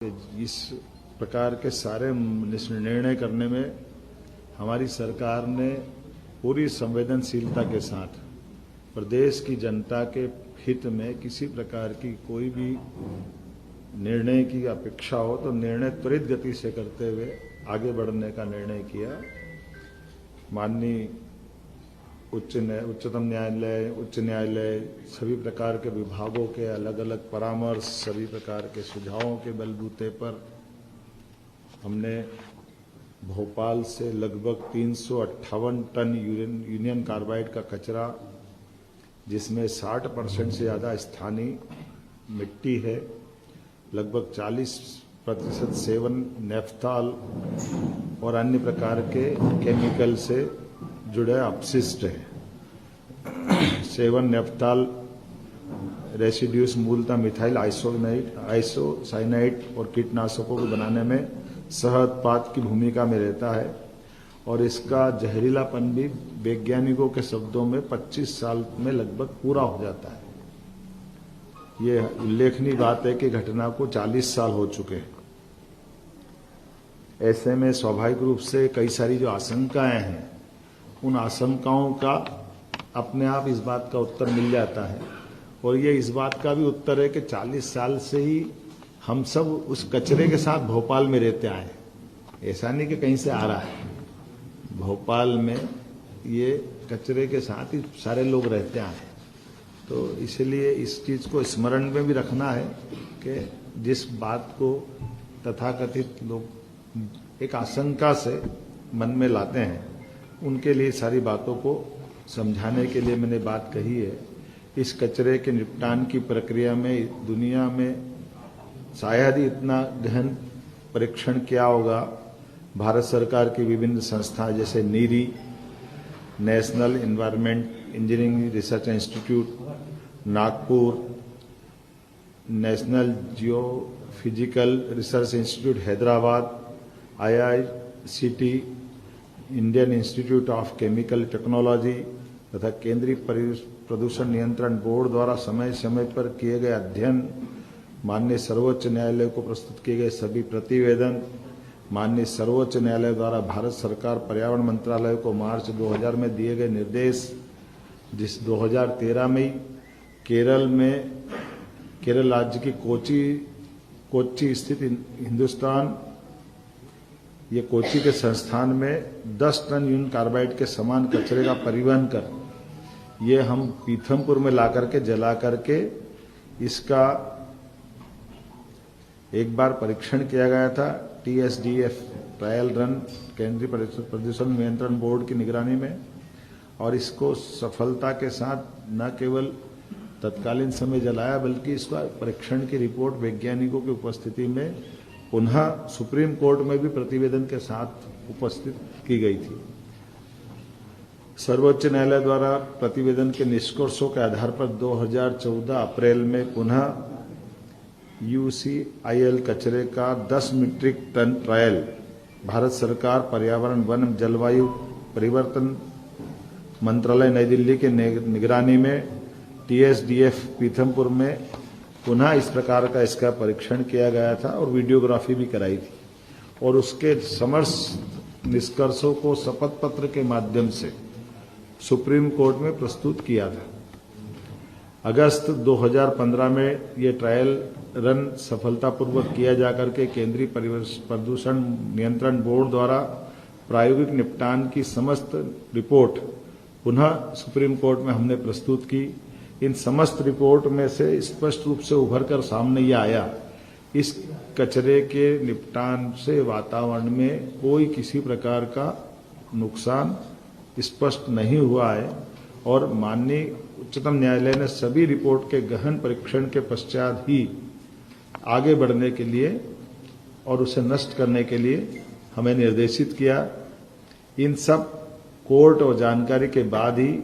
इस प्रकार के सारे निर्णय करने में हमारी सरकार ने पूरी संवेदनशीलता के साथ प्रदेश की जनता के हित में किसी प्रकार की कोई भी निर्णय की अपेक्षा हो तो निर्णय त्वरित गति से करते हुए आगे बढ़ने का निर्णय किया। माननीय उच्चतम न्यायालय, उच्च न्यायालय, सभी प्रकार के विभागों के अलग अलग परामर्श, सभी प्रकार के सुझावों के बलबूते पर हमने भोपाल से लगभग 358 टन यूनियन कार्बाइड का कचरा, जिसमें 60% से ज़्यादा स्थानीय मिट्टी है, लगभग 40% सेवन नेफ्थॉल और अन्य प्रकार के केमिकल से जुड़े अपशिष्ट है। सेवन नेफ्थॉल रेसिड्यूस मूलतः मिथाइल आइसोसाइनाइड और कीटनाशकों को बनाने में सह उत्पाद की भूमिका में रहता है और इसका जहरीलापन भी वैज्ञानिकों के शब्दों में 25 साल में लगभग पूरा हो जाता है। ये उल्लेखनीय बात है कि घटना को 40 साल हो चुके हैं। ऐसे में स्वाभाविक रूप से कई सारी जो आशंकाएं हैं, उन आशंकाओं का अपने आप इस बात का उत्तर मिल जाता है और ये इस बात का भी उत्तर है कि 40 साल से ही हम सब उस कचरे के साथ भोपाल में रहते आए। ऐसा नहीं कि कहीं से आ रहा है, भोपाल में ये कचरे के साथ ही सारे लोग रहते आए। तो इसलिए इस चीज को स्मरण में भी रखना है कि जिस बात को तथाकथित लोग एक आशंका से मन में लाते हैं, उनके लिए सारी बातों को समझाने के लिए मैंने बात कही है। इस कचरे के निपटान की प्रक्रिया में दुनिया में शायद ही इतना गहन परीक्षण किया होगा। भारत सरकार की विभिन्न संस्थाएं जैसे NEERI, national environment engineering research institute Nagpur, national geophysical research institute Hyderabad, IICT, Indian institute of chemical technology तथा केंद्रीय प्रदूषण नियंत्रण बोर्ड द्वारा समय समय पर किए गए अध्ययन, माननीय सर्वोच्च न्यायालय को प्रस्तुत किए गए सभी प्रतिवेदन, माननीय सर्वोच्च न्यायालय द्वारा भारत सरकार पर्यावरण मंत्रालय को मार्च 2000 में दिए गए निर्देश, जिस 2013 में केरल राज्य की कोच्चि स्थित हिंदुस्तान, ये कोच्चि के संस्थान में 10 टन यूनियन कार्बाइड के समान कचरे का परिवहन कर ये हम पीथमपुर में ला करके जला करके इसका एक बार परीक्षण किया गया था TSDF ट्रायल रन केंद्रीय प्रदूषण नियंत्रण बोर्ड की निगरानी में, और इसको सफलता के साथ न केवल तत्कालीन समय जलाया बल्कि इसका परीक्षण की रिपोर्ट वैज्ञानिकों की उपस्थिति में पुनः सुप्रीम कोर्ट में भी प्रतिवेदन के साथ उपस्थित की गई थी। सर्वोच्च न्यायालय द्वारा प्रतिवेदन के निष्कर्षों के आधार पर 2014 अप्रैल में पुनः UCIL कचरे का 10 मीट्रिक टन ट्रायल भारत सरकार पर्यावरण वन जलवायु परिवर्तन मंत्रालय नई दिल्ली के निगरानी में TSDF पीथमपुर में पुनः इस प्रकार का इसका परीक्षण किया गया था और वीडियोग्राफी भी कराई थी और उसके समस्त निष्कर्षों को शपथ पत्र के माध्यम से सुप्रीम कोर्ट में प्रस्तुत किया था। अगस्त 2015 में ये ट्रायल रन सफलतापूर्वक किया जाकर के केंद्रीय प्रदूषण नियंत्रण बोर्ड द्वारा प्रायोगिक निपटान की समस्त रिपोर्ट पुनः सुप्रीम कोर्ट में हमने प्रस्तुत की। इन समस्त रिपोर्ट में से स्पष्ट रूप से उभर कर सामने ये आया, इस कचरे के निपटान से वातावरण में कोई किसी प्रकार का नुकसान स्पष्ट नहीं हुआ है और माननीय उच्चतम न्यायालय ने सभी रिपोर्ट के गहन परीक्षण के पश्चात ही आगे बढ़ने के लिए और उसे नष्ट करने के लिए हमें निर्देशित किया। इन सब कोर्ट और जानकारी के बाद ही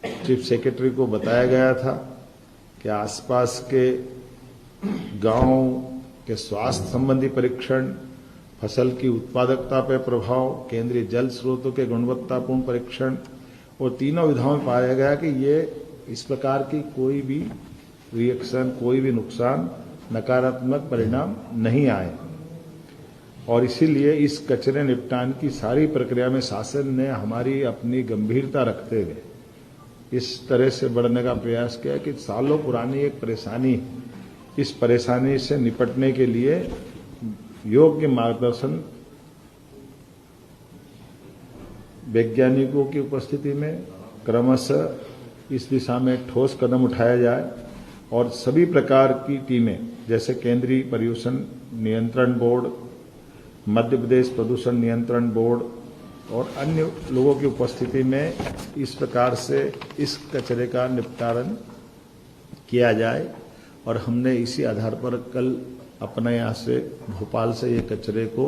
चीफ सेक्रेटरी को बताया गया था कि आसपास के गांव के स्वास्थ्य संबंधी परीक्षण, फसल की उत्पादकता पर प्रभाव, केंद्रीय जल स्रोतों के गुणवत्तापूर्ण परीक्षण और तीनों विधाओं में पाया गया कि ये इस प्रकार की कोई भी रिएक्शन, कोई भी नुकसान नकारात्मक परिणाम नहीं आए और इसीलिए इस कचरे निपटान की सारी प्रक्रिया में शासन ने हमारी अपनी गंभीरता रखते हुए इस तरह से बढ़ने का प्रयास किया कि सालों पुरानी एक परेशानी, इस परेशानी से निपटने के लिए योग्य मार्गदर्शन वैज्ञानिकों की उपस्थिति में क्रमशः इस दिशा में ठोस कदम उठाया जाए और सभी प्रकार की टीमें जैसे केंद्रीय प्रदूषण नियंत्रण बोर्ड, मध्य प्रदेश प्रदूषण नियंत्रण बोर्ड और अन्य लोगों की उपस्थिति में इस प्रकार से इस कचरे का निपटारण किया जाए। और हमने इसी आधार पर कल अपने यहाँ से भोपाल से ये कचरे को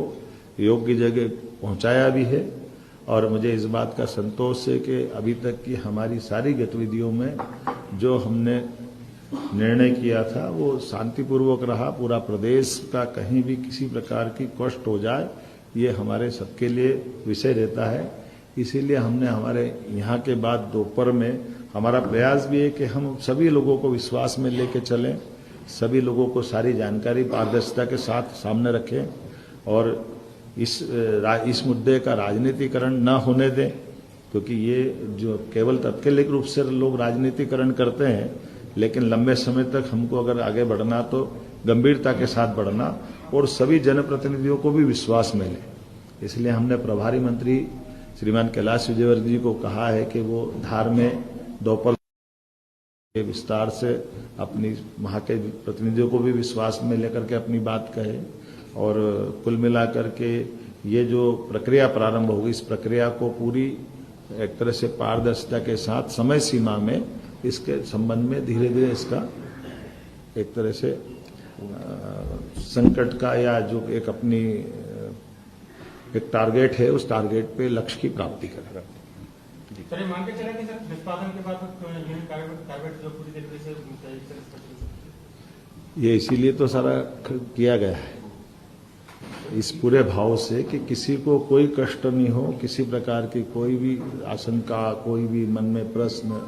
योग्य जगह पहुंचाया भी है और मुझे इस बात का संतोष है कि अभी तक की हमारी सारी गतिविधियों में जो हमने निर्णय किया था वो शांतिपूर्वक रहा। पूरा प्रदेश का कहीं भी किसी प्रकार की कष्ट हो जाए ये हमारे सबके लिए विषय रहता है। इसीलिए हमने हमारे यहाँ के बाद दोपहर में हमारा प्रयास भी है कि हम सभी लोगों को विश्वास में लेके चलें, सभी लोगों को सारी जानकारी पारदर्शिता के साथ सामने रखें और इस मुद्दे का राजनीतिकरण न होने दें, क्योंकि ये जो केवल तात्कालिक रूप से लोग राजनीतिकरण करते हैं, लेकिन लंबे समय तक हमको अगर आगे बढ़ना तो गंभीरता के साथ बढ़ना और सभी जनप्रतिनिधियों को भी विश्वास में लें। इसलिए हमने प्रभारी मंत्री श्रीमान कैलाश विजयवर्गीय जी को कहा है कि वो धार में दोपहर के विस्तार से अपनी वहाँ के प्रतिनिधियों को भी विश्वास में लेकर के अपनी बात कहे और कुल मिलाकर के ये जो प्रक्रिया प्रारंभ होगी इस प्रक्रिया को पूरी एक तरह से पारदर्शिता के साथ समय सीमा में इसके संबंध में धीरे धीरे इसका एक तरह से संकट का या जो एक अपनी एक टारगेट है उस टारगेट पे लक्ष्य की प्राप्ति करेगा। सर ये मान के चला कि सर निष्पादन के बाद कार्बेट जो पूरी तरीके से ये इसीलिए तो सारा किया गया है इस पूरे भाव से कि किसी को कोई कष्ट नहीं हो, किसी प्रकार की कोई भी आशंका, कोई भी मन में प्रश्न,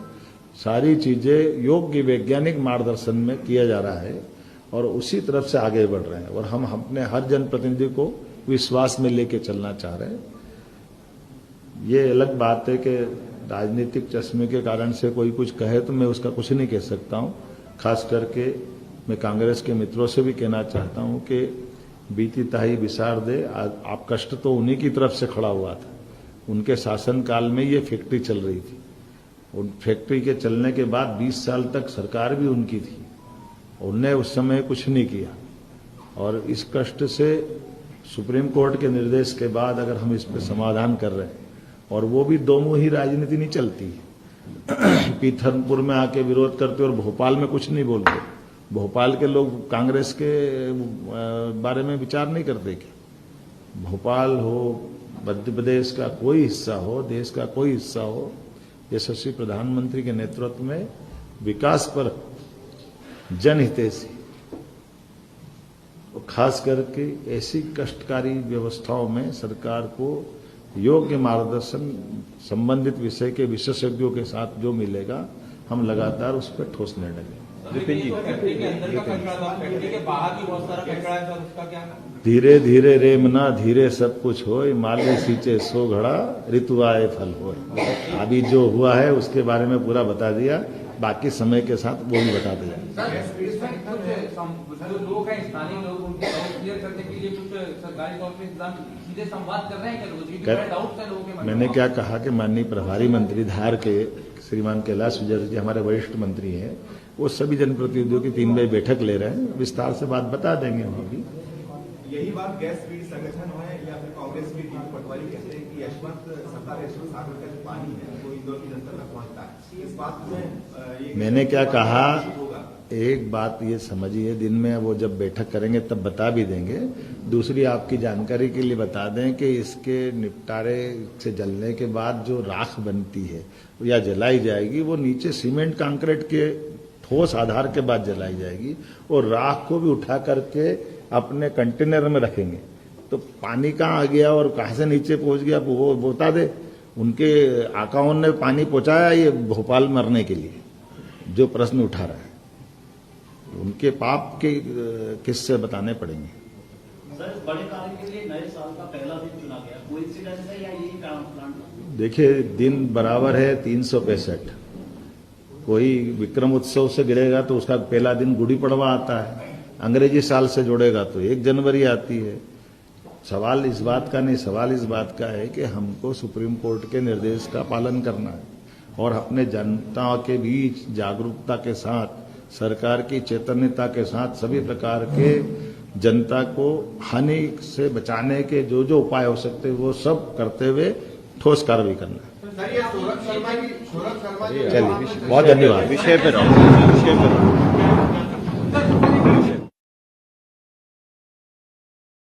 सारी चीजें योग्य वैज्ञानिक मार्गदर्शन में किया जा रहा है और उसी तरफ से आगे बढ़ रहे हैं और हम अपने हर जनप्रतिनिधि को विश्वास में लेके चलना चाह रहे हैं। ये अलग बात है कि राजनीतिक चश्मे के कारण से कोई कुछ कहे तो मैं उसका कुछ नहीं कह सकता हूं। खास करके मैं कांग्रेस के मित्रों से भी कहना चाहता हूं कि बीती ताई विसार दे, आप कष्ट तो उन्हीं की तरफ से खड़ा हुआ था। उनके शासनकाल में ये फैक्ट्री चल रही थी। उन फैक्ट्री के चलने के बाद 20 साल तक सरकार भी उनकी थी, उनने उस समय कुछ नहीं किया और इस कष्ट से सुप्रीम कोर्ट के निर्देश के बाद अगर हम इस पर समाधान कर रहे हैं और वो भी दो मुंही राजनीति नहीं चलती पीथरपुर में आके विरोध करते और भोपाल में कुछ नहीं बोलते। भोपाल के लोग कांग्रेस के बारे में विचार नहीं करते क्या? भोपाल हो, मध्य प्रदेश का कोई हिस्सा हो, देश का कोई हिस्सा हो, यशस्वी प्रधानमंत्री के नेतृत्व में विकास पर जनहितैषी और खास करके ऐसी कष्टकारी व्यवस्थाओं में सरकार को योग्य मार्गदर्शन संबंधित विषय के विशेषज्ञों के साथ जो मिलेगा हम लगातार उस पर ठोस निर्णय लेंगे। धीरे धीरे रेमना धीरे सब कुछ हो, माले सींचे सो घड़ा ऋतु आए फल हो। अभी जो हुआ है उसके बारे में पूरा बता दिया, बाकी समय के साथ वो भी बता दिया। जो लोग हैं स्थानीय लोग उनके डाउट क्लियर करने के लिए कुछ सरकारी तौर पे इंतजाम सीधे संवाद कर रहे हैं क्या? डाउट है लोगों के। मैंने क्या कहा कि माननीय प्रभारी मंत्री धार के श्रीमान कैलाश विजयवर्गीय जी हमारे वरिष्ठ मंत्री हैं, वो सभी जनप्रतिनिधियों की 3 बजे बैठक ले रहे हैं, विस्तार से बात बता देंगे वहां भी। यही बात गैस पीड़ संगठन है या फिर कांग्रेस की पटवारी कहते हैं कि यशवंत सागर का जो पानी है वो इंदौर की जनता तक पहुंचता है। इस बात में मैंने क्या कहा, एक बात ये समझिए, दिन में वो जब बैठक करेंगे तब बता भी देंगे। दूसरी आपकी जानकारी के लिए बता दें कि इसके निपटारे से जलने के बाद जो राख बनती है या जलाई जाएगी वो नीचे सीमेंट कंक्रीट के ठोस आधार के बाद जलाई जाएगी और राख को भी उठा करके अपने कंटेनर में रखेंगे। तो पानी कहाँ आ गया और कहाँ से नीचे पहुंच गया वो बता दे। उनके आकाओं ने पानी पहुंचाया ये भोपाल मरने के लिए, जो प्रश्न उठा रहा है उनके पाप के किस्से बताने पड़ेंगे। सर, इस बड़े कार्य के लिए नए साल का पहला दिन चुना गया, कोइंसिडेंस है या यही प्लान? देखिए, दिन बराबर है 365। कोई विक्रम उत्सव से गिरेगा तो उसका पहला दिन गुड़ी पड़वा आता है, अंग्रेजी साल से जोड़ेगा तो 1 जनवरी आती है। सवाल इस बात का नहीं, सवाल इस बात का है कि हमको सुप्रीम कोर्ट के निर्देश का पालन करना है और अपने जनता के बीच जागरूकता के साथ, सरकार की चैतन्यता के साथ सभी प्रकार के जनता को हानि से बचाने के जो जो उपाय हो सकते हैं वो सब करते हुए ठोस कार्रवाई करना है। सर, ये सौरभ शर्मा की चलिए, बहुत धन्यवाद। विषय पर